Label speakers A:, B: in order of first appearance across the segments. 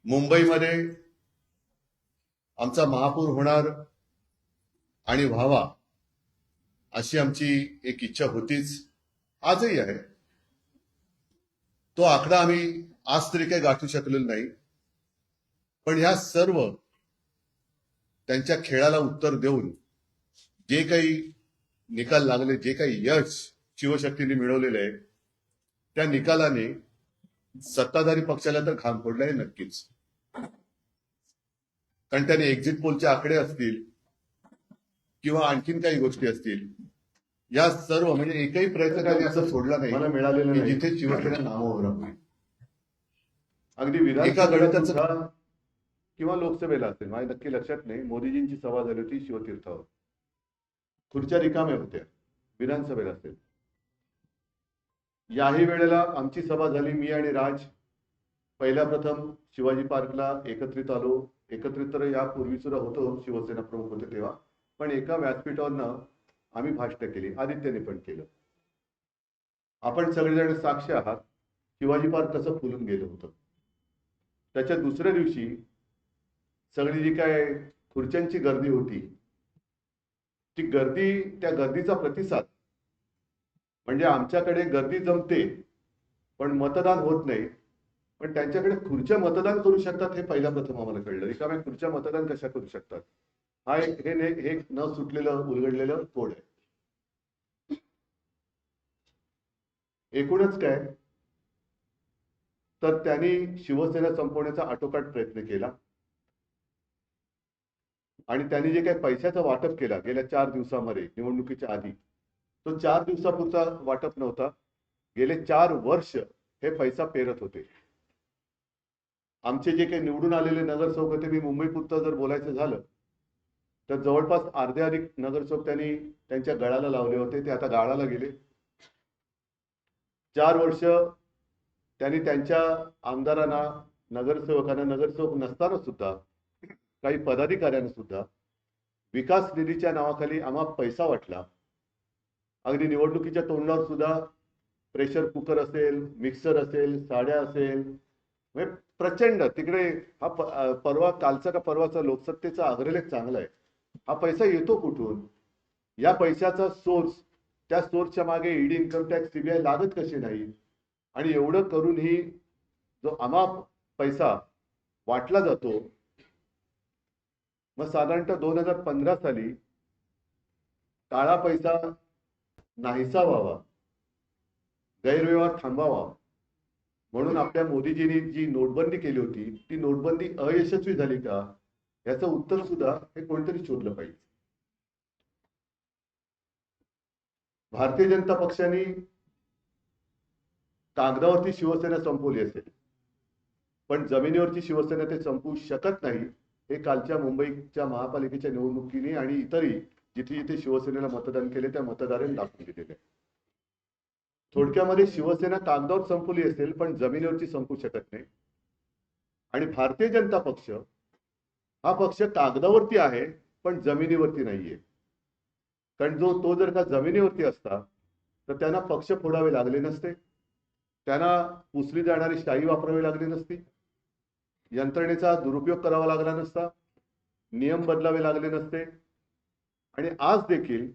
A: मुंबईमध्ये आमचा महापौर होणार आणि व्हावा अशी आमची एक इच्छा होतीच, आजही आहे. तो आकडा आम्ही आज तरी काही गाठू शकलेलो नाही. पण ह्या सर्व त्यांच्या खेळाला उत्तर देऊन जे काही निकाल लागले, जे काही यश शिवशक्तीने मिळवलेले आहे, त्या निकालाने सत्ताधारी पक्षाला तर घाम फोडला आहे नक्कीच. कारण त्याने एक्झिट पोलचे आकडे असतील किंवा आणखीन काही गोष्टी असतील, या सर्व म्हणजे एकही प्रयत्न त्यांनी असं सोडला नाही
B: मला मिळालेलं
A: की
B: नाही
A: जिथे शिवसेना नावावर होईल.
B: अगदी
A: एका
B: विधानसभेला
A: गणिताचं
B: सुद्धा किंवा लोकसभेला असेल, माझ्या नक्की लक्षात नाही, मोदीजींची सभा झाली होती शिवतीर्थावर, खुर्च्या रिकाम्या होत्या. विधानसभेला असेल, याही वेळेला आमची सभा झाली. मी आणि राज पहिल्या प्रथम शिवाजी पार्कला एकत्रित आलो. एकत्रित तर यापूर्वी सुद्धा होतो, शिवसेना प्रमुख होते तेव्हा, पण एका व्यासपीठावरनं आम्ही भाषण केली. आदित्यने पण केलं. आपण सगळेजण साक्ष आहात शिवाजी पार्क कसं फुलून गेलं होतं. त्याच्या दुसऱ्या दिवशी सगळी जी काय खुर्च्यांची गर्दी होती, ती गर्दी, त्या गर्दीचा प्रतिसाद म्हणजे आमच्याकडे गर्दी जमते पण मतदान होत नाही, पण त्यांच्याकडे खुर्च्या मतदान करू शकतात हे पहिल्या प्रथम आम्हाला कळलं. रिकाम्या खुर्च्या मतदान कशा करू शकतात, हा एक न सुटलेलं उलगडलेलं कोड आहे. एकूणच काय, तर त्यांनी शिवसेना संपवण्याचा आटोकाट प्रयत्न केला आणि त्यांनी जे काही पैशाचं वाटप केला गेल्या 4 दिवसामध्ये निवडणुकीच्या आधी, तो 4 दिवसापुरता वाटप नव्हता. गेले 4 वर्ष हे पैसा पेरत होते. आमचे जे काही निवडून आलेले नगरसेवक होते, मी मुंबईपुरतं जर बोलायचं झालं तर जवळपास अर्धे अधिक नगरसेवक त्यांनी त्यांच्या गळाला लावले होते. ते आता गाळाला गेले. 4 वर्ष त्यांनी त्यांच्या आमदारांना, नगरसेवकांना, नगरसेवक नसताना सुद्धा काही पदाधिकाऱ्यांना सुद्धा विकास निधीच्या नावाखाली आम्हाला पैसा वाटला. अगदी निवडणुकीच्या तोंडावर सुद्धा प्रेशर कुकर असेल, मिक्सर असेल, साड्या असेल, म्हणजे प्रचंड तिकडे हा परवा कालचा का परवाचा लोकसत्तेचा अग्रलेख चांगला आहे. हा पैसा येतो कुठून, या पैशाचा सोर्स, त्या सोर्सच्या मागे ईडी, इन्कम टॅक्स, सीबीआय लागत कशी नाही, आणि एवढं करूनही जो अमाप पैसा वाटला जातो. मग साधारणतः 2015 साली काळा पैसा नाहीसा व्हावा, गैरव्यवहार थांबावा म्हणून आपल्या मोदीजींनी जी नोटबंदी केली होती, ती नोटबंदी अयशस्वी झाली का, याचं उत्तर सुद्धा हे कोणतरी शोधलं पाहिजे. भारतीय जनता पक्षाने कागदावरती शिवसेना संपवली असेल, पण जमिनीवरची शिवसेना ते संपवू शकत नाही. हे कालच्या मुंबईच्या महापालिकेच्या निवडणुकीने आणि इतरही जिथे जिथे शिवसेनेला मतदान केले त्या मतदारांनी दाखवून दिलेले. थोडक्यामध्ये शिवसेना कागदावर संपवली असेल पण जमिनीवरची संपू शकत नाही. आणि भारतीय जनता पक्ष हा पक्ष कागदावरती आहे पण जमिनीवरती नाहीये. कारण तो जर का जमिनीवरती असता तर त्यांना पक्ष फोडावे लागले नसते, त्यांना पुसली जाणारी शाई वापरावी लागली नसती, यंत्रणेचा दुरुपयोग करावा लागला नसता, नियम बदलावे लागले नसते. आणि आज देखील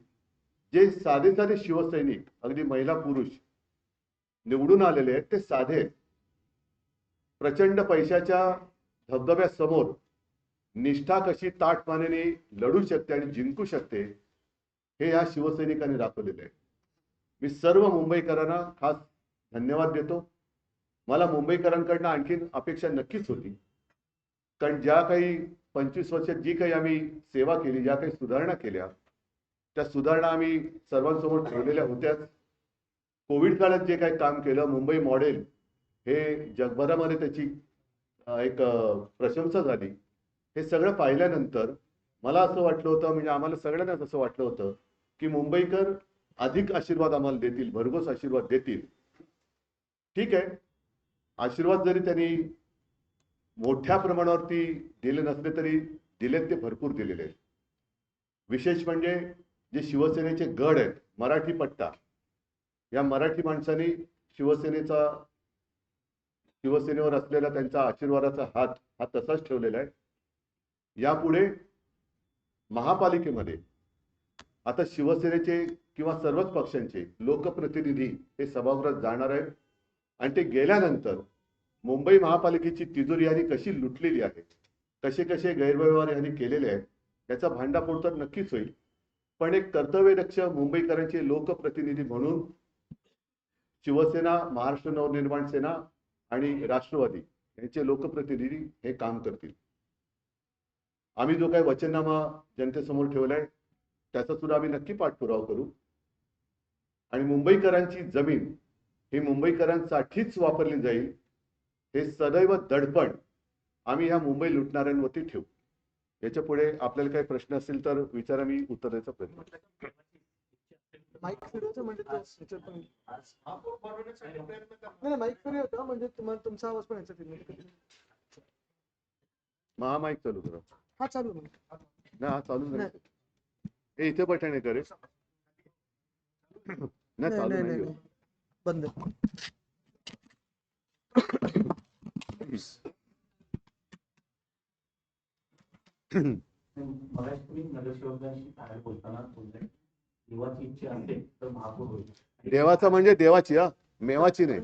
B: जे साधे साधे शिवसैनिक, अगदी महिला पुरुष निवडून आलेले आहेत, ते साधे प्रचंड पैशाच्या धबधब्यासमोर निष्ठा कशी ताठमानेने लढू शकते आणि जिंकू शकते हे या शिवसैनिकांनी दाखवलेले आहे. मी सर्व मुंबईकरांना खास धन्यवाद देतो. मला मुंबईकरांकडनं आणखीन अपेक्षा नक्कीच होती, कारण ज्या काही 25 वर्षात जी काही आम्ही सेवा केली, ज्या काही सुधारणा केल्या, त्या सुधारणा आम्ही सर्वांसमोर ठेवलेल्या होत्याच. कोविड काळात जे काही काम केलं, मुंबई मॉडेल, हे जगभरामध्ये त्याची एक प्रशंसा झाली. हे सगळं पाहिल्यानंतर मला असं वाटलं होतं, म्हणजे आम्हाला सगळ्यांनाच असं वाटलं होतं की मुंबईकर अधिक आशीर्वाद आम्हाला देतील, भरघोस आशीर्वाद देतील. ठीक आहे, आशीर्वाद जरी त्यांनी मोठ्या प्रमाणावरती दिले नसले तरी दिलेत, ते भरपूर दिलेले आहेत. विशेष म्हणजे जे शिवसेनेचे गड आहेत, मराठी पट्टा, या मराठी माणसांनी शिवसेनेचा शिवसेनेवर असलेला त्यांचा आशीर्वादाचा हात हा तसाच ठेवलेला आहे. यापुढे महापालिकेमध्ये आता शिवसेनेचे किंवा सर्वच पक्षांचे लोकप्रतिनिधी हे सभागृहात जाणार आहेत आणि ते गेल्यानंतर मुंबई महापालिकेची तिजोरी यांनी कशी लुटलेली आहे, कसे कसे गैरव्यवहार यांनी केलेले आहेत, याचा भांडाफोड तर नक्कीच होईल. पण एक कर्तव्यदक्ष मुंबईकरांचे लोकप्रतिनिधी म्हणून शिवसेना, महाराष्ट्र नवनिर्माण सेना आणि राष्ट्रवादी यांचे लोकप्रतिनिधी हे काम करतील. आम्ही जो काही वचननामा जनतेसमोर ठेवलाय त्याचा सुद्धा आम्ही नक्की पाठपुरावा करू आणि मुंबईकरांची जमीन ही मुंबईकरांसाठीच वापरली जाईल हे सदैव दडपण आम्ही ह्या मुंबई लुटणाऱ्यांवरती ठेवू. याच्या पुढे आपल्याला काही प्रश्न असतील तर विचारा, मी उत्तर द्यायचा प्रयत्न करेन.
C: माईक फिरवतो म्हणजे याच्यात पण नाही माईक फिरवतो म्हणजे तुम्हाला तुमचा आवाज पण याच्यात येईल.
B: महा माईक चालू करा.
C: हा चालू ना.
B: ना हा चालू नाही. हे इथे बटन करे नाही चालू नाही.
C: बंद.
D: मराठी नगरसेवकांशी बाहेर बोलताना बोलले देवाची इच्छा असेल तर महापौर होईल.
B: देवाचा म्हणजे देवाची, हा मेवाची नाही.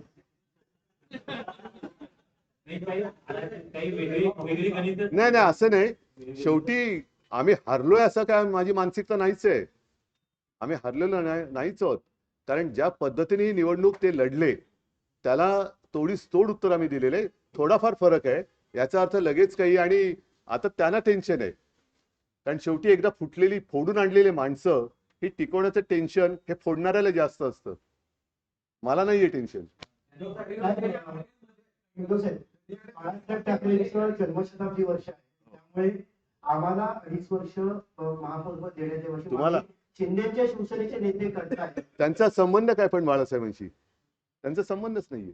D: काही वेगळी गणित
B: नाही नाही असं नाही. शेवटी आम्ही हरलोय असं काय माझी मानसिकता नाहीच आहे. आम्ही हरलेलो नाहीच आहोत. कारण ज्या पद्धतीने ही निवडणूक ते लढले त्याला तोडीस तोड उत्तर आम्ही दिलेले. थोडाफार फरक आहे याचा अर्थ लगेच काही, आणि आता त्यांना टेन्शन आहे कारण शेवटी एकदा फुटलेली फोडून आणलेली माणसं ही टिकवण्याचं टेन्शन हे फोडणाऱ्याला जास्त असतं. मला नाहीये टेन्शन.
E: बाळासाहेब ठाकरेंचं जन्मशताब्दी वर्ष आहे त्यामुळे आम्हाला 2.5 वर्ष महापौर देण्याच्या वर्षी
B: तुम्हाला
E: शिंदेच्या शिवसेनेचे नेते करतात.
B: त्यांचा संबंध काय पण बाळासाहेबांशी? त्यांचा संबंधच नाहीये.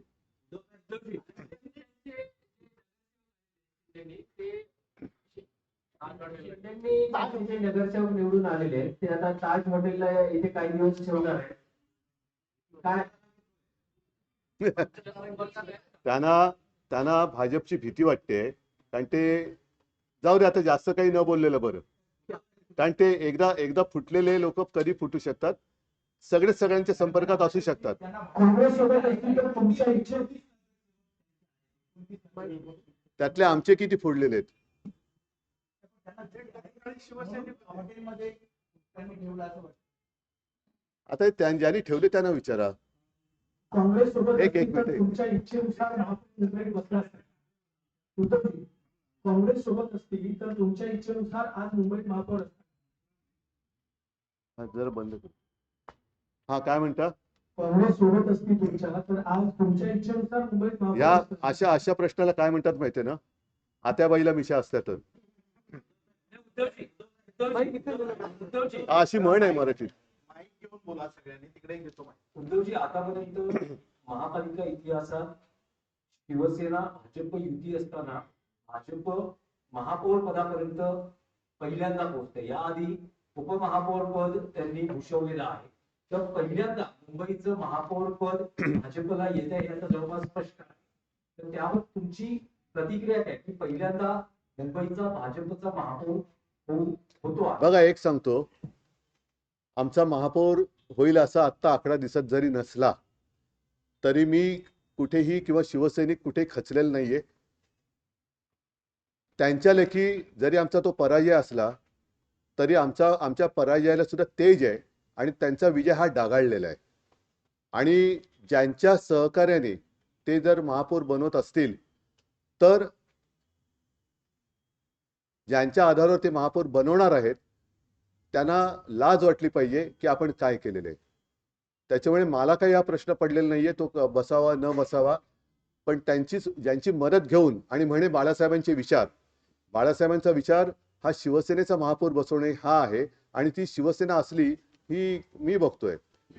E: नगरसेवक निवडून आलेले आहेत ते आता ताज हॉटेलला इथे काही दिवस ठेवणार आहे. काय
B: त्यांना भाजपची भीती वाटते कारण ते जाऊ दे आता जास्त काही न बोललेलं बरं. कारण ते एकदा फुटलेले लोक कधी फुटू शकतात. सगळ्यांच्या संपर्कात असू शकतात.
E: काँग्रेस सोबत असतील तर तुमच्या इच्छा
B: त्यातले आमचे किती फोडलेले आहेत? आता ज्यांनी ठेवले त्यांना विचारा.
E: काँग्रेस सोबत
B: एक
E: असतील तर
B: मिनिट.
E: तुमच्या इच्छेनुसार महापौर मुंबईत बसला असतात. काँग्रेस सोबत असतील तर तुमच्या इच्छेनुसार आज मुंबईत महापौर असतात.
B: जरा बंद कर. हा काय म्हणता?
E: काँग्रेस सोबत असतील तुमच्या तर आज तुमच्या इच्छेनुसार मुंबईत महापौर
B: या
E: असतात.
B: अशा प्रश्नाला काय म्हणतात माहितीये ना? आत्याबाईला मिशा असतात. अशी म्हण आहे मराठीत.
D: उद्धवजी, आतापर्यंत महापालिका इतिहासात शिवसेना भाजप युती असताना भाजप महापौर पदापर्यंत पहिल्यांदा पोहोचते. याआधी उपमहापौर पद त्यांनी भूषवलेलं आहे. तर पहिल्यांदा मुंबईचं महापौर पद भाजपला येत आहे याचा जवळपास स्पष्ट आहे. तर त्यावर तुमची प्रतिक्रिया काय की पहिल्यांदा मुंबईचा भाजपचा महापौर होतो आहे?
B: बघा एक सांगतो, आमचा महापौर होईल असा आत्ता आकडा दिसत जरी नसला तरी मी कुठेही किंवा शिवसैनिक कुठे खचलेला नाहीये. त्यांच्या लेखी जरी आमचा तो पराजय असला तरी आमच्या पराजयाला सुद्धा तेज आहे आणि त्यांचा विजय हा डागाळलेला आहे. आणि ज्यांच्या सहकार्याने ते जर महापौर बनवत असतील तर ज्यांच्या आधारावर ते महापौर बनवणार आहेत त्यांना लाज वाटली पाहिजे की आपण काय केलेलं आहे. त्याच्यामुळे मला काही हा प्रश्न पडलेला नाहीये तो बसावा न बसावा. पण ज्यांची मदत घेऊन आणि म्हणे बाळासाहेबांचा विचार हा शिवसेनेचा महापौर बसवणे हा आहे आणि ती शिवसेना असली ही मी बघतोय.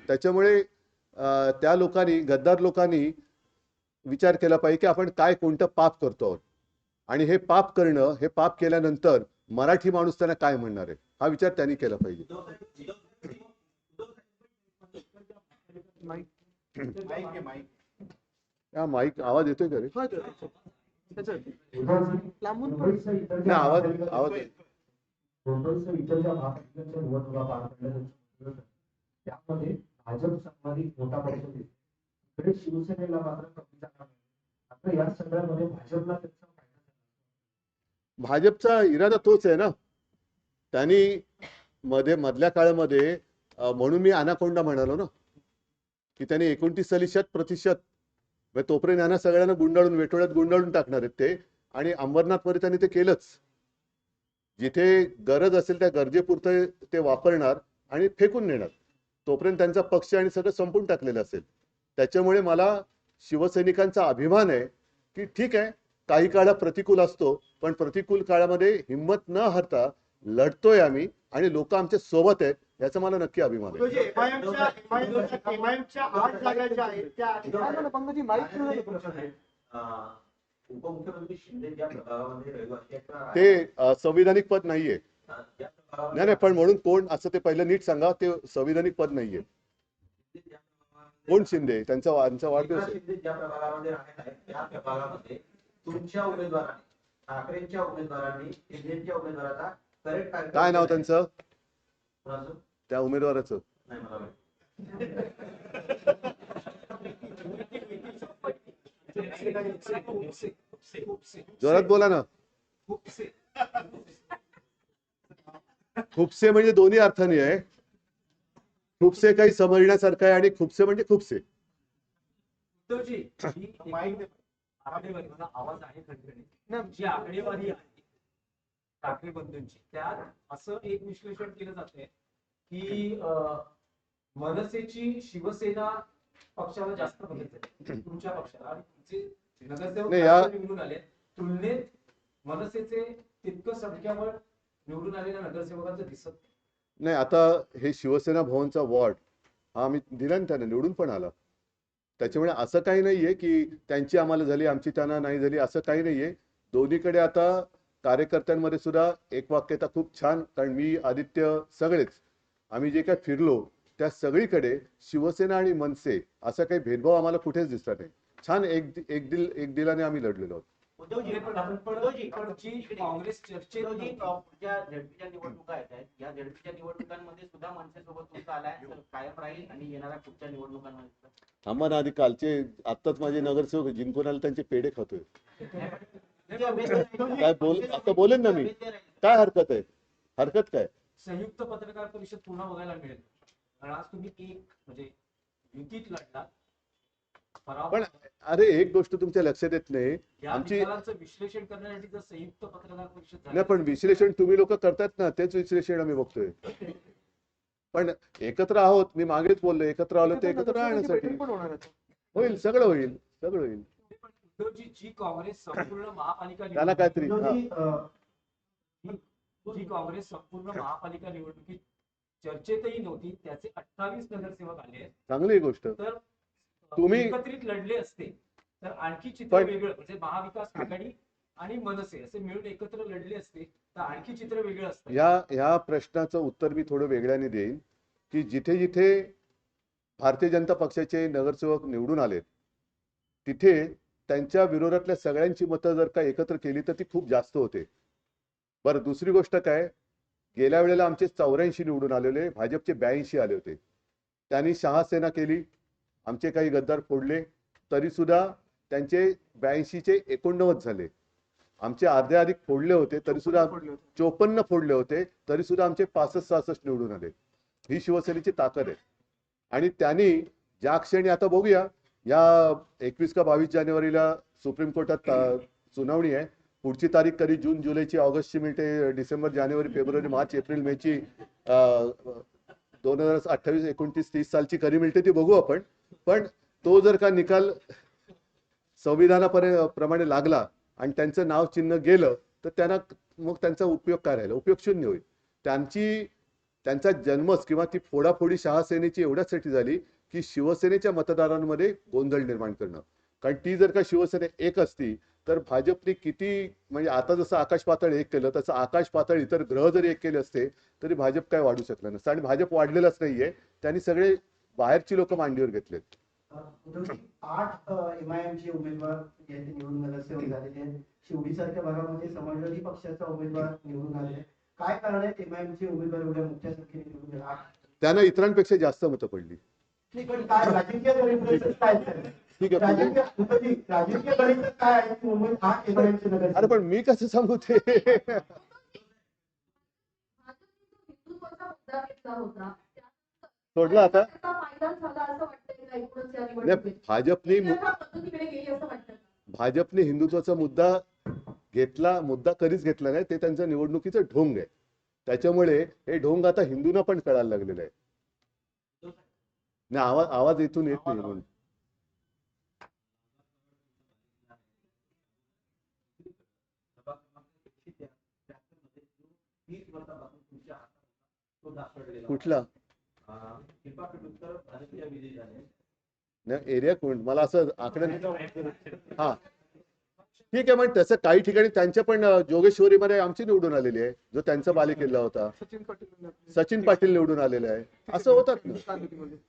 B: त्याच्यामुळे त्या लोकांनी, गद्दार लोकांनी विचार केला पाहिजे की आपण काय कोणतं पाप करतो आहोत आणि हे पाप करणं, हे पाप केल्यानंतर मराठी माणूस त्यांना काय म्हणणार आहे हा विचार त्यांनी केला पाहिजे. हा माईक आवाज येतोय का रे?
C: हा त्याच्यात
E: उद्धवजी,
C: लांबून पण
E: मुंबईसह इतर
B: नाही
E: ज्या
B: आवाज
E: महापालिका- मुंबईसह इतर ज्या महापालिकांच्या निवडणुका पार पडल्या त्यामध्ये भाजप संबंधित मोठा पक्ष दिसतो. इकडे शिवसेनेला मात्र कमी जागा मिळाली. आता या सगळ्यामध्ये भाजपला त्याचा फायदा झाला.
B: भाजपचा इरादा तोच आहे ना. त्यांनी मधल्या काळामध्ये म्हणून मी अनाकोंडा म्हणालो ना, की त्यांनी 29% म्हणजे तोपर्यंत यांना सगळ्यांना गुंडाळून वेटोळ्यात गुंडाळून टाकणार आहेत ते. आणि अंबरनाथमध्ये त्यांनी ते केलंच. जिथे गरज असेल त्या गरजेपुरतं ते वापरणार आणि फेकून नेणार. तोपर्यंत त्यांचा पक्ष आणि सगळं संपून टाकलेलं असेल. त्याच्यामुळे मला शिवसैनिकांचा अभिमान आहे की ठीक आहे, काही काळा प्रतिकूल असतो, पण प्रतिकूल काळामध्ये हिंमत न हरता लढतोय आम्ही आणि लोक आमच्या सोबत आहेत, याचा मला नक्की अभिमान आहे.
F: एमआयएमच्या 8 जागा ज्या आहेत त्या
C: काय म्हणा पंकजी माईक फिरू नका तुमच्याकडे.
G: उपमुख्यमंत्री शिंदे ज्या प्रभागामध्ये रहिवासी आहेत त्या
B: ते संविधानिक पद नाहीये.
G: ज्या प्रभागामध्ये
B: नाही नाही, पण म्हणून कोण असं ते पहिलं नीट सांगा. ते संविधानिक पद नाहीये.
G: ज्या प्रभागामध्ये-
B: कोण शिंदे? त्यांचा वाढदिवस
G: एकनाथ
B: आहे.
G: शिंदे ज्या प्रभागामध्ये राहत आहेत त्या प्रभागामध्ये तुमच्या उमेदवाराने, ठाकरेंच्या उमेदवारांनी, शिंदेच्या उमेदवाराचा करेक्ट
B: काय नाव त्यांचं?
G: कोणाचं?
B: त्या उमेदवाराचं
G: नाही मला माहित.
B: जोरात बोला ना. खुपसे म्हणजे दोन्ही अर्थाने आहे. खुपसे काही समजण्यासारखं आहे आणि खुपसे म्हणजे खुपसे.
D: उद्धवजी, ही आकडेवारी, मला आवाज आहे खणखणीत. जी आकडेवारी आहे ठाकरे बंधूंची, त्यात असं एक विश्लेषण केलं जातंय की मनसेची शिवसेना पक्षाला जास्त मदत झाली तुमच्या पक्षाला, आणि तुमचे नगरसेवक
B: नाही,
D: जास्त निवडून आले. तुलनेत मनसेचे तितकं संख्याबळ निवडून आलेल्या नगरसेवकांचं दिसत नाही.
B: नाही, आता हे शिवसेना भवनचा वॉर्ड हा आम्ही दिला ना, त्यांना निवडून पण आला. त्याच्यामुळे असं काही नाहीये की त्यांची आम्हाला झाली आमची त्यांना नाही झाली, असं काही नाहीये. दोन्हीकडे आता कार्यकर्त्यांमध्ये सुद्धा एक वाक्यता खूप छान, कारण मी आदित्य सगळेच आम्ही जे काय फिरलो त्या सगळीकडे शिवसेना आणि मनसे असा काही भेदभाव आम्हाला कुठेच दिसला नाही. छान एक दिलाने आम्ही लढलेलो आहोत.
G: उद्धवजी,
D: पण जी काँग्रेस चर्चेत
G: उद्धवजी,
D: नव्हती.
G: ज्या झडपीच्या निवडणुका येत आहेत, या झडपीच्या निवडणुकांमध्ये सुद्धा मनसेसोबत तुमचा आलाय कायम राहील आणि येणाऱ्या पुढच्या निवडणुकांमध्ये
B: थांबा ना, आधी कालचे आत्ताच माझे नगरसेवक जिंकून आले, त्यांचे पेढे खातोय. काय आता बोलेन ना मी. काय हरकत आहे? हरकत काय?
D: संयुक्त पत्रकार परिषद पुन्हा बघायला मिळेल, कारण आज तुम्ही एक म्हणजे युतीत लढला.
B: पण अरे, एक गोष्ट तुमच्या लक्षात येत नाही.
D: या
B: आमची
D: निकालांचं विश्लेषण करण्यासाठी जर संयुक्त पत्रकार परिषद झाली,
B: नाही, पण विश्लेषण तुम्ही लोक करतात ना, तेच विश्लेषण आम्ही बघतोय. पण एकत्र आहोत, मी मागेच बोललो, एकत्र आलो ते एकत्र राहण्यासाठी.
C: बैठक पण होणार आहे.
B: होईल, सगळं होईल, सगळं होईल.
D: पण उद्धवजी, जी काँग्रेस संपूर्ण महापालिका
B: त्याला काहीतरी
E: उद्धवजी,
D: जी काँग्रेस संपूर्ण महापालिका निवडणुकीत चर्चेतही नव्हती, त्याचे 28 नगरसेवक आले आहेत.
B: चांगली गोष्ट.
D: तर
B: तुम्ही-
D: एकत्रित लढले असते तर आणखी चित्र
B: पण-
D: वेगळं, म्हणजे महाविकास आघाडी आणि मनसे असे मिळून एकत्र लढले असते तर आणखी चित्र वेगळं असतं.
B: ह्या प्रश्नाचं उत्तर मी थोडं वेगळ्याने देईन, की जिथे जिथे भारतीय जनता पक्षाचे नगरसेवक निवडून आलेत तिथे त्यांच्या विरोधातल्या सगळ्यांची मतं जर का एकत्र केली तर ती खूप जास्त होते. बरं, दुसरी गोष्ट काय, गेल्या वेळेला आमचे 84 निवडून आलेले, भाजपचे 82 आले होते. त्यांनी शहासेना केली, आमचे काही गद्दार फोडले, तरी सुद्धा त्यांचे 82चे 89 झाले. आमचे अर्धे अधिक फोडले होते, तरी सुद्धा 54 फोडले होते, तरी सुद्धा आमचे 65-66 निवडून आले. ही शिवसेनेची ताकद आहे. आणि त्यांनी ज्या क्षणी, आता बघूया, या 21 का 22 जानेवारीला सुप्रीम कोर्टात सुनावणी आहे. पुढची तारीख कधी जून जुलैची, ऑगस्टची मिळते, डिसेंबर जानेवारी फेब्रुवारी मार्च एप्रिल मेची 2028 29 30 सालची कधी मिळते ती बघू आपण. पण तो जर का निकाल संविधानाप्रमाणे लागला आणि त्यांचं नाव चिन्ह गेलं तर त्यांना मग त्यांचा उपयोग काय राहिला? उपयोग शून्य होईल. त्यांचा जन्मच किंवा ती फोडाफोडी शहासेनेची एवढ्यासाठी झाली की शिवसेनेच्या मतदारांमध्ये गोंधळ निर्माण करणं. कारण ती जर का शिवसेना एक असती तर भाजपने किती, म्हणजे आता जसं आकाश पातळ एक केलं तसं आकाश पातळ इतर ग्रह जरी एक केले असते तरी भाजप काय वाढू शकलं नसतं. आणि भाजप वाढलेलंच नाहीये, त्यांनी सगळे बाहेरची लोक मांडीवर घेतलेत.
E: उद्धवजी, 8 MIMचे उमेदवार जे आहेत ते निवडून नगरसेवक झालेले आहेत. शिवडीसारख्या भागामध्ये समाजवादी पक्षाचा उमेदवार निवडून आले आहेत. काय कारण आहे MIMचे उमेदवार एवढ्या मोठ्या संख्येने निवडून आले?
B: त्यांना इतरांपेक्षा जास्त मतं पडली.
E: नाही, पण काय राजकीय गणित काय आहे?
B: ठीक आहे.
E: राजकीय गणित काय आहे की मुंबईत 8 MIMचे
B: अरे
E: नगरसेवक?
B: पण मी कसं सांगू ते?
F: हिंदुत्वाचा मुद्दा घेतला होता
B: सोडला आता.
F: त्याचा फायदा झाला असं वाटतंय का एकूणच या
B: नाही,
F: निवडणुकीत?
B: भाजपने
F: त्या पद्धतीकडे गेली असं वाटतं का?
B: भाजपने हिंदुत्वाचा मुद्दा कधीच घेतला नाही. ते त्यांचं निवडणुकीचं ढोंग आहे. त्याच्यामुळे हे ढोंग आता हिंदूंना पण कळायला लागलेलं आहे. नाही, आवाज इथून येत नाही म्हणून.
G: सभा क्रमांक 173 मध्ये जो 30 वर्षापासून तुमच्या हातात होता, तो दाखवलेला
B: कुठला?
G: कृपा उत्तर भाजपच्या विजयी झाले.
B: नाही, एरिया कोण मला असं आकडे. हा, ठीक आहे. पण तसं काही ठिकाणी त्यांच्या पण जोगेश्वरीमध्ये आमची निवडून आलेली आहे, जो त्यांचा बालेकिल्ला होता. सचिन पाटील निवडून आलेले आहे. असं होतात ना.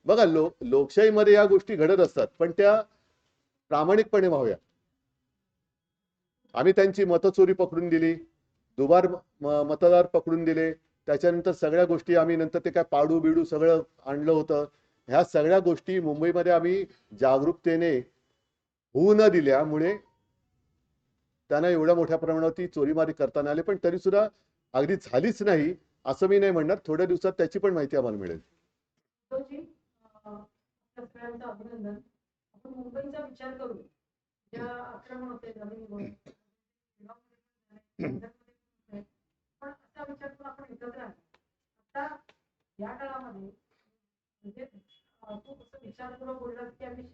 B: बघा, लोकशाहीमध्ये या गोष्टी घडत असतात, पण त्या प्रामाणिकपणे व्हाव्या. आम्ही त्यांची मतचोरी पकडून दिली, दुबार मतदार पकडून दिले. त्याच्यानंतर सगळ्या गोष्टी आम्ही नंतर ते काय पाडू बिडू सगळं आणलं होतं. ह्या सगळ्या गोष्टी मुंबईमध्ये आम्ही जागरूकतेने होऊ न दिल्यामुळे त्यांना एवढ्या मोठ्या प्रमाणावरती चोरीमारी करताना आले. पण तरी सुद्धा अगदी झालीच नाही असं मी नाही म्हणणार. थोड्या दिवसात त्याची पण माहिती आम्हाला मिळेल.
F: उद्धवजी, आपल्या सगळ्यांचं अभिनंदन. आपण मुंबईचा विचार करू. ज्या आक्रमण होते जमिनीवर, पण असा विचार करून आपण एकत्र आलो. आता या काळामध्ये म्हणजे तू कसं विचारपूर्वक बोललास की आम्ही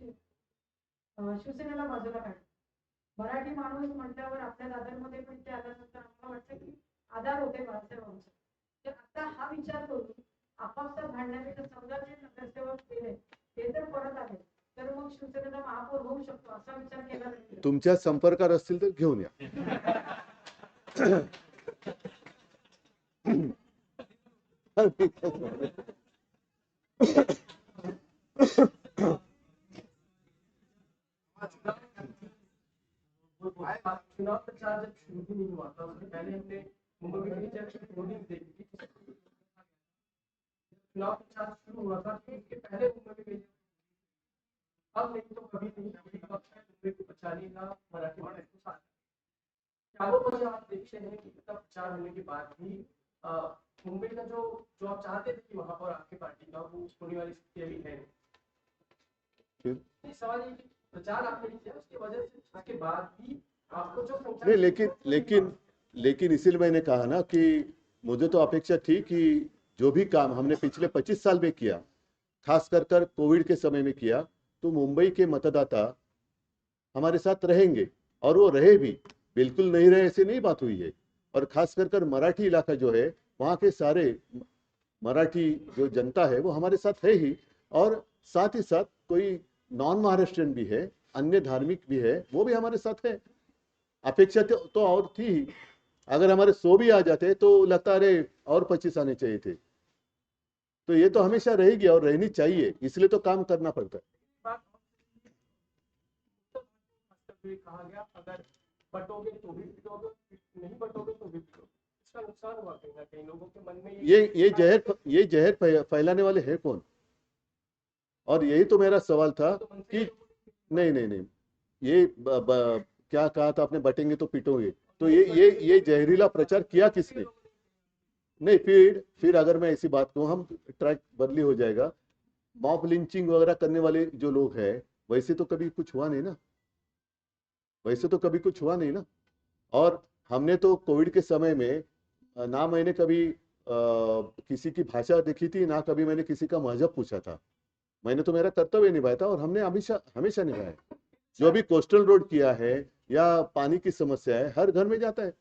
F: शिवसेनेला बाजूला काढलं. मराठी माणूस म्हटल्यावर आपल्या दादरमध्ये पण ते आल्यानंतर आम्हाला वाटतं की आधार होते बाळासाहेबांचे. तर आता हा विचार करून आपापसात भांडण्यापेक्षा समजा जे नगरसेवक केले ते जर परत आले तर मग शिवसेनेचा महापौर होऊ शकतो असा विचार केला नाही.
B: तुमच्या संपर्कात असतील तर घेऊन या.
E: चुनाव प्रचार जब शुरू भी नहीं हुआ था उससे पहले हमने मुंबई में जब वोटिंग देखी थी, चुनाव प्रचार शुरू हुआ था तो उसके पहले मुंबई में अब नहीं तो कभी नहीं मुंबई को बचाने का मराठी मानस को साथ चारों वजह आप देखते हैं कि इतना प्रचार होने के बाद भी मुंबई का जो आप चाहते थे कि वहां पर आपकी पार्टी का वो होने वाली स्थिति अभी है। ये सवाल ये कि प्रचार आपने किया उसकी वजह से उसके बाद भी आपको जो
B: नहीं, लेकिन इसीलिए मैंने कहा ना कि मुझे तो अपेक्षा थी कि जो भी काम हमने पिछले 25 साल में किया, खास कर कोविड के समय में किया, तो मुंबई के मतदाता हमारे साथ रहेंगे और वो रहे भी। बिल्कुल नहीं रहे ऐसे नहीं बात हुई है। और खास कर मराठी इलाका जो है वहाँ के सारे मराठी जो जनता है वो हमारे साथ है ही, और साथ ही साथ कोई नॉन महाराष्ट्रियन भी है, अन्य धार्मिक भी है, वो भी हमारे साथ है। अपेक्षा तो और थी ही। अगर हमारे 100 भी आ जाते तो लगता अरे और 25 आने चाहिए थे। तो ये तो हमेशा रहेगी और रहनी चाहिए, इसलिए तो काम करना पड़ता है।
E: कहा गया अगर बटोगे तो भी पिटोगे, नहीं बटोगे तो भी पिटोगे। इसका नुकसान हुआ कहीं ना कहीं लोगों के मन में
B: ये जहर फैलाने वाले हैं कौन? और यही तो मेरा सवाल था कि नहीं, ये क्या कहा था आपने, बटेंगे तो पिटोगे, तो ये जहरीला प्रचार किया किसने? नहीं, फिर अगर मैं ऐसी बात कहूँ, हम ट्रैक बदली हो जाएगा। मॉब लिंचिंग वगैरह करने वाले जो लोग हैं वैसे तो कभी कुछ हुआ नहीं ना। और हमने तो कोविड के समय में ना मैंने कभी किसी की भाषा देखी थी, ना कभी मैंने किसी का मजहब पूछा था। मैंने तो मेरा कर्तव्य निभाया था और हमने हमेशा निभाया। जो भी कोस्टल रोड किया है या पानी की समस्या है, हर घर में जाता है,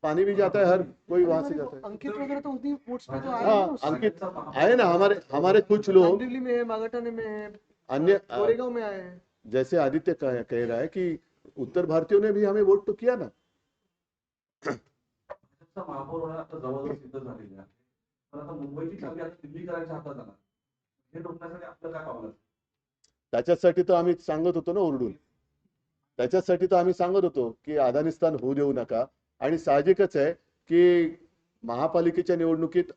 B: पानी भी जाता है, हर कोई वहां से जाता है।
C: अंकित वगैरह तो उसी पोर्ट्स पे तो आए
B: हाँ,
C: हैं ना,
B: अंकित आए ना, हमारे कुछ लोग
C: कांदिवली में है, मागाटाने में है,
B: अन्य
C: कोरेगांव में आए हैं।
B: जैसे आदित्य कह रहा है कि उत्तर भारतीयों ने भी हमें वोट तो किया ना।
H: महापौर होणं आता जवळजवळ सिद्ध झालेलं आहे, पण आता मुंबईची चावी आता दिल्लीकरांच्या हातात आला, हे रोखण्यासाठी आपलं काय पावलं?
B: त्याच्यासाठी तर आम्ही सांगत होतो ना ओरडून. त्याच्यासाठी तर आम्ही सांगत होतो की अफगाणिस्तान होऊ देऊ नका. आणि साहजिकच आहे की महापालिकेच्या निवडणुकीत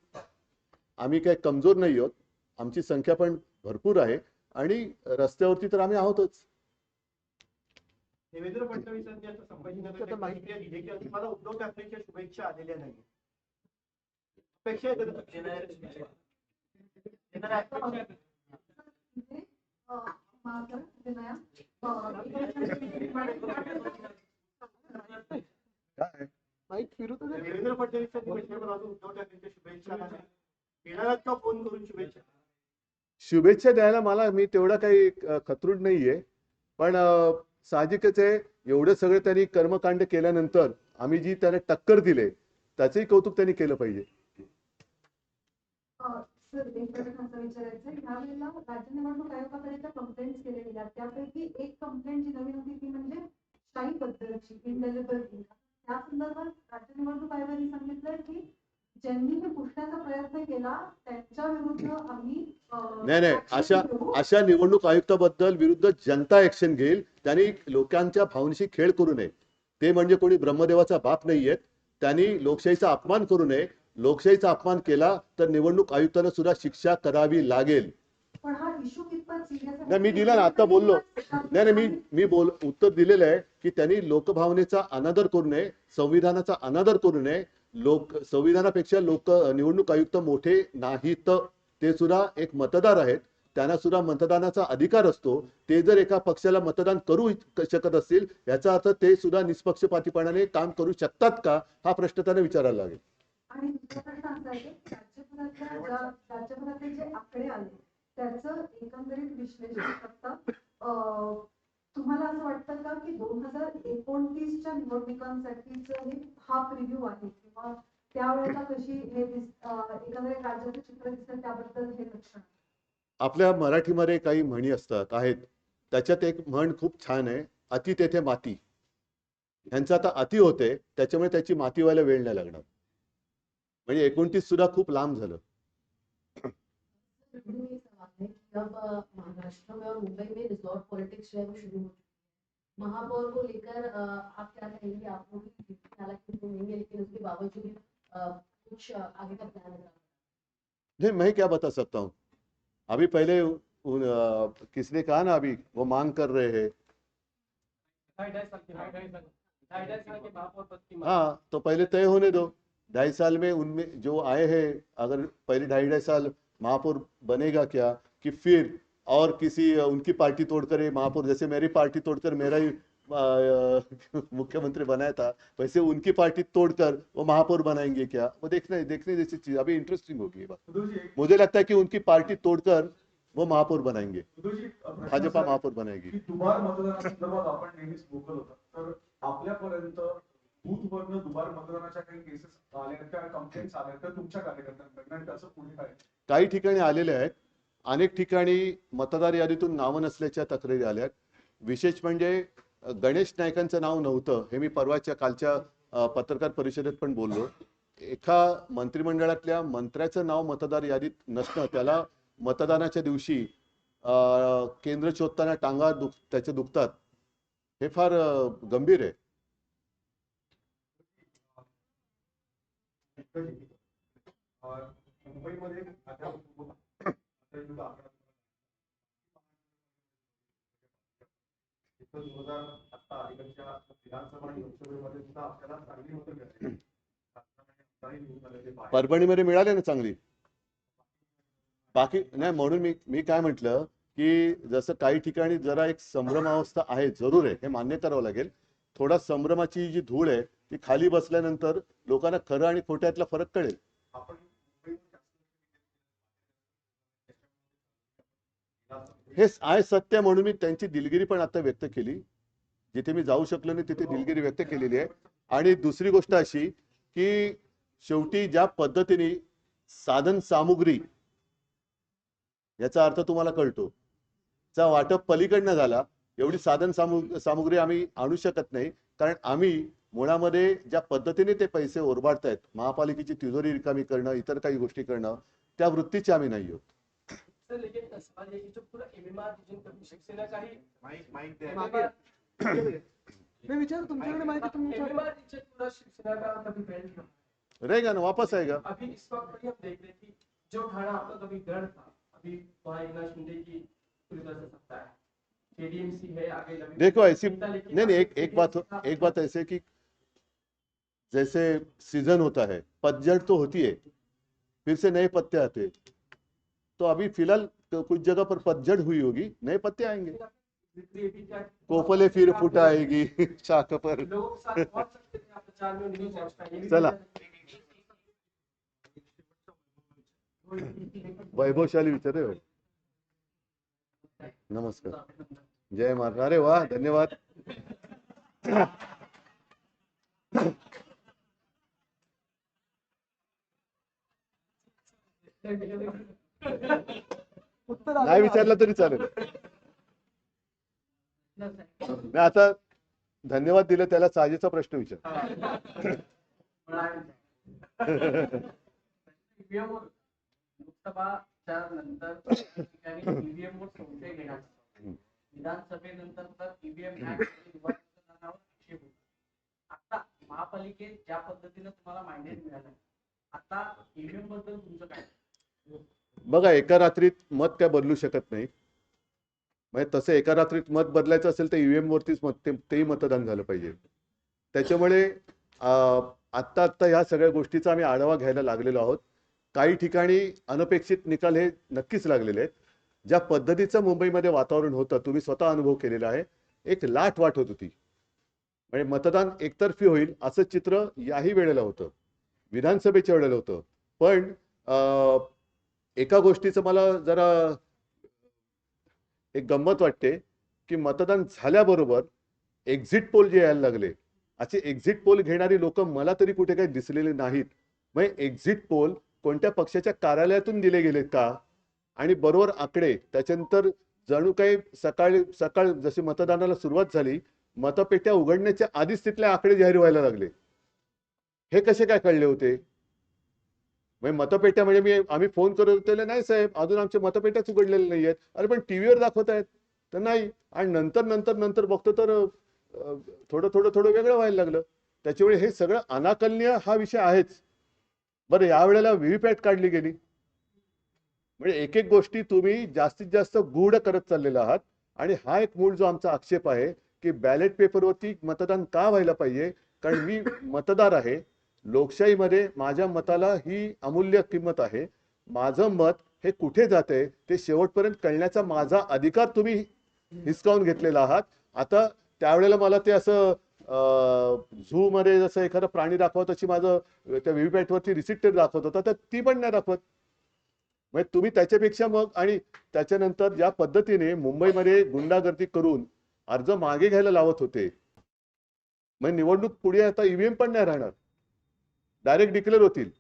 B: आम्ही काही कमजोर नाही आहोत. आमची संख्या पण भरपूर आहे आणि रस्त्यावरती तर आम्ही आहोतच.
G: देवेंद्र फडणवीसांनी आता संभाजीनगरच्या प्रतिक्रिया दिली की अजून मला उद्धव ठाकरेंच्या शुभेच्छा आलेल्या नाही. अपेक्षा आहे का? येणाऱ्या अपेक्षा आहेत?
B: काय
C: माईक फिरू तर दे.
G: देवेंद्र फडणवीसांनी म्हटलं पण अजून उद्धव ठाकरेंच्या शुभेच्छा आल्या नाही. येणार आहेत का फोन करून शुभेच्छा?
B: शुभेच्छा द्यायला मला मी तेवढा काही खतरूड नाहीये. पण साहजिकच आहे एवढं सगळं त्यांनी कर्मकांड केल्यानंतर आम्ही जी त्याला टक्कर दिले त्याचंही कौतुक त्यांनी केलं पाहिजे.
F: सर एक प्रश्न असा विचारायचा आहे, ह्या वेळेला राज्य निवडणूक आयोगाकडे ज्या कंप्लेंट्स केल्या गेल्या त्यापैकी एक कंप्लेंट जी नवीन होती ती म्हणजे शाही बद्दलची इंडेलिबल लिंक. त्या संदर्भात राज्य निवडणूक आयोगाने सांगितलंय की ज्यांनी हे पुसण्याचा प्रयत्न केला त्यांच्या विरुद्ध आम्ही
B: नाही अशा निवडणूक आयुक्ताबद्दल विरुद्ध जनता ऍक्शन घेईल. त्यांनी लोकांच्या भावनेशी खेळ करू नये. ते म्हणजे कोणी ब्रह्मदेवाचा बाप नाहीयेत. त्यांनी लोकशाहीचा अपमान करू नये. लोकशाहीचा अपमान केला तर निवडणूक आयुक्तांना सुद्धा शिक्षा करावी लागेल.
F: पण हा इश्यू कितपत सिरियस आहे?
B: नाही मी दिला ना आता बोललो. नाही मी उत्तर दिलेलं आहे की त्यांनी लोकभावनेचा अनादर करू नये, संविधानाचा अनादर करू नये. संविधानापेक्षा निवडणूक आयुक्त मोठे नाहीत. ते सुद्धा एक मतदार आहेत. त्यांना सुद्धा मतदानाचा अधिकार असतो. ते जर एका पक्षाला मतदान करू शकत असतील याचा अर्थ ते सुद्धा निष्पक्षपातीपणाने काम करू शकतात का हा प्रश्न त्यांना विचारायला लागेल.
F: आणि दुसरा प्रश्न असा आहे की राज्यभरातले जे आकडे आले त्याचं एकंदरीत विश्लेषण करता तुम्हाला असं वाटतं का की 2029च्या निवडणुकांसाठीच हे हाफ रिव्ह्यू आहे किंवा त्यावेळेला कशी हे एकंदरीत राज्याचं चित्र दिसतं त्याबद्दल हे लक्षण?
B: आपल्या मराठीमध्ये काही म्हणी आहेत. त्याच्यात एक म्हण खूप छान आहे, अति तेथे माती. यांचं आता अति होते त्याच्यामुळे त्याची माती व्हायला वेळ नाही लागणार. म्हणजे 29 सुद्धा खूप लांब झालं.
I: जब महाराष्ट्र में और मुंबई में रिजॉर्ट पॉलिटिक्स जो है वो शुरू हो चुकी है, महापौर को लेकर आप क्या कहेंगे? आप लोग हालांकि वो नहीं है लेकिन उसके बावजूद भी कुछ आगे का प्लान है?
B: नहीं मैं क्या बता सकता हूँ. अभी पहले किसने कहा ना अभी वो मांग कर रहे हैं. हाँ तो पहले तय होने दो. 2.5 साल में उनमें जो आए हैं अगर पहले 2.5 साल महापौर बनेगा क्या कि फिर और किसी उनकी पार्टी तोड़कर ये महापौर, जैसे मेरी पार्टी तोड़कर मेरा ही मुख्यमंत्री बनाया था वैसे उनकी पार्टी तोड़कर वो महापौर बनाएंगे क्या? वो देखने जैसी चीज. अभी इंटरेस्टिंग होगी ये बात. मुझे लगता है कि उनकी पार्टी तोड़कर वो महापौर बनाएंगे. भाजपा महापौर बनाएगी.
H: दुबार मतदानासंदर्भात आपण नेहमीच बोलत होता तर आपल्यापर्यंत बूथवरनं दुबार मतदानाच्या काही केसेस आल्या त्या कंप्लेंट्स आल्या तर तुमच्या कार्यकर्त्यांकडनं त्याचं पुढे काय?
B: काही ठिकाणी आलेले आहेत. अनेक ठिकाणी मतदार यादीतून नावं नसल्याच्या तक्रारी आल्या. विशेष म्हणजे गणेश नाईकांचं नाव नव्हतं हे मी परवाच्या कालच्या पत्रकार परिषदेत पण बोललो. एका मंत्रिमंडळातल्या मंत्र्याचं नाव मतदार यादीत नसणं त्याला मतदानाच्या दिवशी केंद्र शोधताना टांगा त्याचे दुखतात हे फार गंभीर आहे.
H: मुंबईमध्ये आता अलीकडच्या विधानसभा आणि लोकसभेमध्ये सुद्धा आपल्याला चांगली मतं मिळाली.
B: परभणीमध्ये मिळाले ना चांगली. बाकी नाही म्हणून मी काय म्हटलं की जसं काही ठिकाणी जरा एक संभ्रमावस्था आहे जरूर आहे हे मान्य करावं लागेल. थोडा संभ्रमाची जी धूळ आहे ती खाली बसल्यानंतर लोकांना खरं आणि खोट्यातला फरक कळेल. हे आहे सत्य म्हणून मी त्यांची दिलगिरी पण आता व्यक्त केली. जिथे मी जाऊ शकलो नाही तिथे दिलगिरी व्यक्त केलेली आहे. आणि दुसरी गोष्ट अशी की शेवटी ज्या पद्धतीने साधन सामुग्री याचा अर्थ तुम्हाला कळतो चा वाटप पलीकडनं झाला. एवढी साधन सामुग्री आम्ही आणू शकत नाही कारण आम्ही मुळामध्ये ज्या पद्धतीने ते पैसे ओरबाडतायत महापालिकेची तिजोरी रिकामी करणं इतर काही गोष्टी करणं त्या वृत्तीचे आम्ही नाही आहोत.
G: सर लेकिन सवाल ये कि जो पूरा एमएमआर रिजन कभी शिवसेना का ही
C: मैं विचार तुमच्याकडे माहिती तुमच्या
G: एमएमआर रिजन पूरा शिवसेना का कभी बेल्ट
B: रहेगा ना, वापस आएगा.
G: अभी इस वक्त भी हम देख रहे हैं कि जो ठाणा आपका कभी गढ़ था, अभी वहाँ एकनाथ शिंदे की पूरी तरह से सत्ता है. केडीएमसी है आगे नवीन
B: देखो ऐसी
G: नेता, लेकिन
B: नहीं नहीं, एक
G: KDMC
B: एक बात ऐसे कि जैसे सीजन होता है, पतझड़ तो होती है, फिर से नए पत्ते आते हैं. तो अभी फिलहाल कुछ जगह पर पतझड़ हुई होगी, नए पत्ते आएंगे. कोपले फिर फुट आएगी शाख पर.
G: लोगों के साथ पहुंच सकते थे आप प्रचार में, नहीं पहुंच पाए. ये भी
B: चला. वैभवशाली विचार आहे. नमस्कार, जय महाराज. अरे वाह, धन्यवाद.
C: उत्तर
B: नाही विचारलं तरी चालेल. नाही, आता धन्यवाद दिले त्याला साजेचा प्रश्न विचार.
J: ईव्हीएम लोकसभाच्या नंतर ईव्हीएम वर संशय घेण्यात आला. विधानसभेनंतर तर ईव्हीएम निवडणुकीवर आक्षेप होता. आता महापालिकेत ज्या पद्धतीने तुम्हाला मांडणी मिळालं, आता ईव्हीएम बद्दल तुमचं काय?
B: बघा, एका रात्रीत मत काय बदलू शकत नाही. म्हणजे तसं एका रात्रीत मत बदलायचं असेल तर ईव्हीएम वरतीच तेही मतदान झालं पाहिजे. त्याच्यामुळे आत्ता ह्या सगळ्या गोष्टीचा आम्ही आढावा घ्यायला लागलेलो आहोत. काही ठिकाणी अनपेक्षित निकाल हे नक्कीच लागलेले आहेत. ज्या पद्धतीचं मुंबईमध्ये वातावरण होतं, तुम्ही स्वतः अनुभव केलेला आहे, एक लाट वाट होत होती. म्हणजे मतदान एकतर्फी होईल असं चित्र याही वेळेला होतं, विधानसभेच्या वेळेला होतं. पण एका गोष्टीचं मला जरा एक गंमत वाटते की मतदान झाल्याबरोबर एक्झिट पोल जे यायला लागले, असे एक्झिट पोल घेणारी लोक मला तरी कुठे काही दिसलेले नाहीत. म्हणजे एक्झिट पोल कोणत्या पक्षाच्या कार्यालयातून दिले गेलेत का, आणि बरोबर आकडे त्याच्यानंतर जणू काही सकाळ जशी मतदानाला सुरुवात झाली, मतपेट्या उघडण्याच्या आधीच तिथले आकडे जाहीर व्हायला लागले. हे कसे काय कळले होते? म्हणजे मतपेट्या म्हणजे आम्ही फोन करत होते, नाही साहेब अजून आमच्या मतपेट्याच उघडलेल्या नाही आहेत. अरे पण टीव्हीवर दाखवत आहेत तर नाही. आणि नंतर बघतो तर थोडं वेगळं व्हायला लागलं. त्याच्यामुळे हे सगळं अनाकलनीय हा विषय आहेच. बरं, यावेळेला व्हीव्हीपॅट काढली गेली, म्हणजे एक एक गोष्टी तुम्ही जास्तीत जास्त गूढ करत चाललेला आहात. आणि हा एक मूळ जो आमचा आक्षेप आहे की बॅलेट पेपरवरती मतदान का व्हायला पाहिजे, कारण मी मतदार आहे. लोकशाहीमध्ये माझ्या मताला ही अमूल्य किंमत आहे. माझं मत हे कुठे जाते ते शेवटपर्यंत कळण्याचा माझा अधिकार तुम्ही हिसकावून घेतलेला आहात. आता त्यावेळेला मला ते असं झू मध्ये जसं एखादा प्राणी दाखवत तशी माझं त्या व्हीव्हीपॅट वरती रिसिप्ट दाखवत होता, तर ती पण नाही दाखवत. म्हणजे तुम्ही त्याच्यापेक्षा मग, आणि त्याच्यानंतर ज्या पद्धतीने मुंबईमध्ये गुंडागर्दी करून अर्ज मागे घ्यायला लावत होते, म्हणजे निवडणूक पुढे आता ईव्हीएम पण नाही राहणार, डायरेक्ट डिक्लेअर होतील.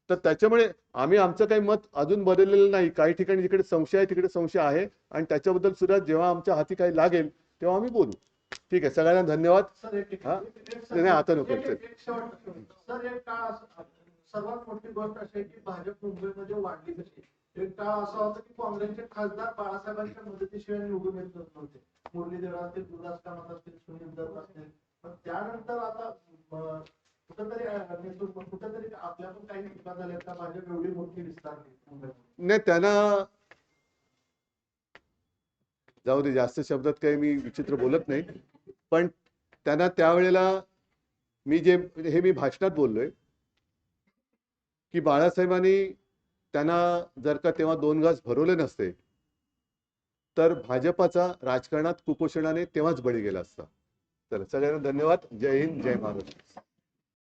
B: तर त्याच्यामुळे आम्ही आमचं काही मत अजून बदललेलं नाही. काही ठिकाणी जिकडे संशय आहे तिकडे संशय आहे, आणि त्याच्याबद्दल सुद्धा जेव्हा आमच्या हाती काही लागेल तेव्हा आम्ही बोलू. ठीक आहे, सगळ्यांना धन्यवाद. नाही आता नको.
E: सर, एक काळ सर्वात मोठी गोष्ट अशी आहे की भाजप मुंबईमध्ये वाढली कशी. एक काळ असा होता की काँग्रेसचे खासदार बाळासाहेबांच्या मदतीशिवाय निवडून येत नव्हते. मुरलीधर असतील, गुरुदास कामत असतील, सुनील दत्त असतील. पण त्यानंतर आता कुठंतरी आपल्या पण काही टीका झाल्या का भाजप एवढी मोठी विस्तारली?
B: नाही, त्यांना जाऊ दे, जास्त शब्दात काही मी विचित्र बोलत नाही. पण त्यांना त्यावेळेला मी भाषणात बोललोय की बाळासाहेबांनी त्यांना जर का तेव्हा 2 घास भरवले नसते तर भाजपाचा राजकारणात कुपोषणाने तेव्हाच बळी गेला असता. तर सगळ्यांना धन्यवाद. जय हिंद, जय महाराष्ट्र.